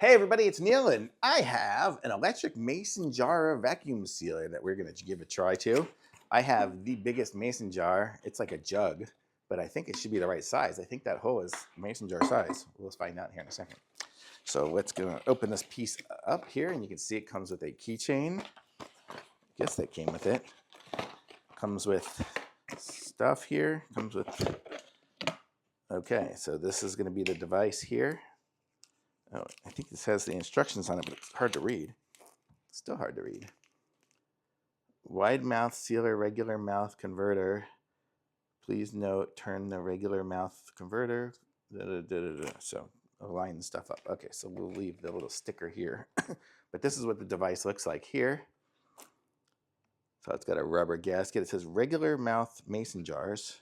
Hey everybody, it's Neil, and I have an electric mason jar vacuum sealer that we're going to give a try to. I have the biggest mason jar. It's like a jug, but I think it should be the right size. I think that hole is mason jar size. We'll find out here in a second. So let's go open this piece up here, and you can see it comes with a keychain. I guess that came with it. Comes with stuff here. Comes with... Okay, so this is going to be the device here. Oh, I think this has the instructions on it, but it's hard to read. It's still hard to read. Wide mouth sealer, regular mouth converter. Please note, turn the regular mouth converter. So align stuff up. Okay, so we'll leave the little sticker here. But this is what the device looks like here. So it's got a rubber gasket. It says regular mouth mason jars.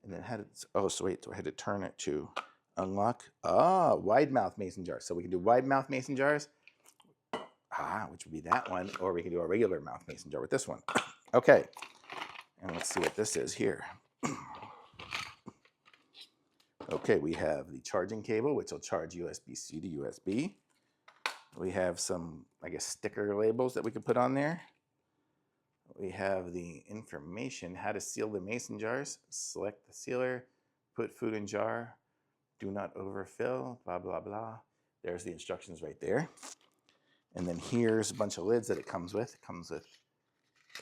And then had it, oh, so wait, so I had to turn it to unlock. Ah, wide mouth mason jars. So we can do wide mouth mason jars. Which would be that one. Or we can do a regular mouth mason jar with this one. Okay. And let's see what this is here. Okay, we have the charging cable, which will charge USB-C to USB. We have some, I guess, sticker labels that we can put on there. We have the information, how to seal the mason jars. Select the sealer, put food in jar. Do not overfill, blah, blah, blah. There's the instructions right there. And then here's a bunch of lids that it comes with. It comes with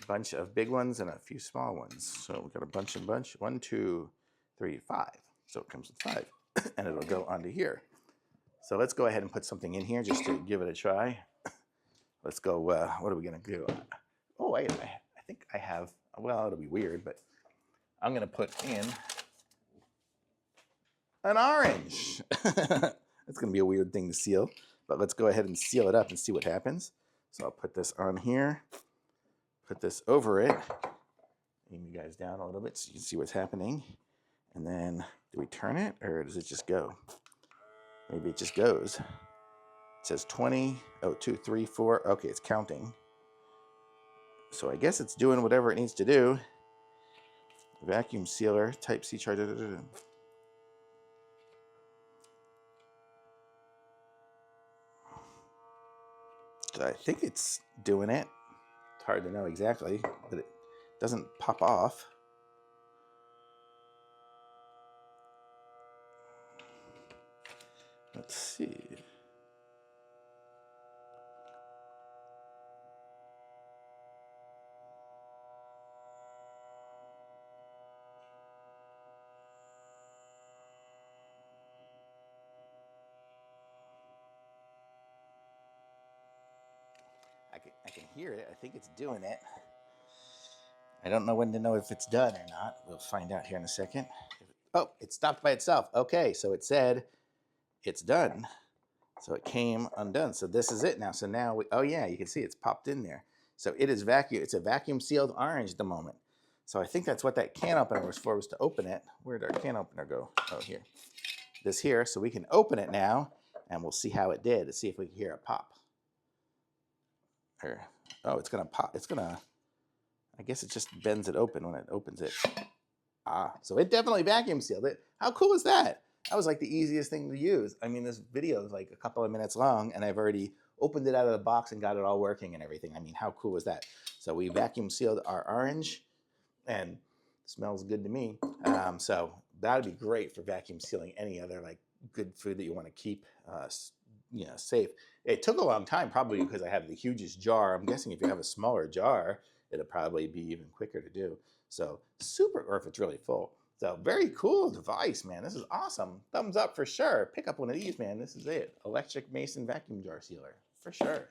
a bunch of big ones and a few small ones. So we've got a bunch. 1, 2, 3, 5. So it comes with 5. And it'll go onto here. So let's go ahead and put something in here just to give it a try. Let's go, what are we going to do? Oh, wait, I think I have, well, it'll be weird, but I'm going to put in an orange. That's going to be a weird thing to seal, but let's go ahead and seal it up and see what happens. So I'll put this on here, put this over it, aim you guys down a little bit so you can see what's happening. And then, do we turn it or does it just go? Maybe it just goes. It says 20, 2, 3, 4. Okay, it's counting. So I guess it's doing whatever it needs to do. Vacuum sealer, type C charger. So I think it's doing it. It's hard to know exactly, but it doesn't pop off. Let's see. I can hear it. I think it's doing it. I don't know when to know if it's done or not. We'll find out here in a second. Oh, it stopped by itself. Okay, so it said it's done. So it came undone. So this is it now. So now, oh yeah, you can see it's popped in there. So it is vacuum. It's a vacuum sealed orange at the moment. So I think that's what that can opener was for, was to open it. Where did our can opener go? Oh, here. This here. So we can open it now, and we'll see how it did. Let's see if we can hear it pop. Here. Oh, it's gonna pop. It's gonna, I guess it just bends it open when it opens it. So it definitely vacuum sealed it. How cool is that? That was like the easiest thing to use. I mean, this video is like a couple of minutes long, and I've already opened it out of the box and got it all working and everything. I mean, how cool was that? So we vacuum sealed our orange, and it smells good to me. So that would be great for vacuum sealing any other like good food that you want to keep, safe. It took a long time, probably because I have the hugest jar. I'm guessing if you have a smaller jar, it'll probably be even quicker to do. So super, or if it's really full. So very cool device, man. This is awesome. Thumbs up for sure. Pick up one of these, man. This is it. Electric Mason vacuum jar sealer, for sure.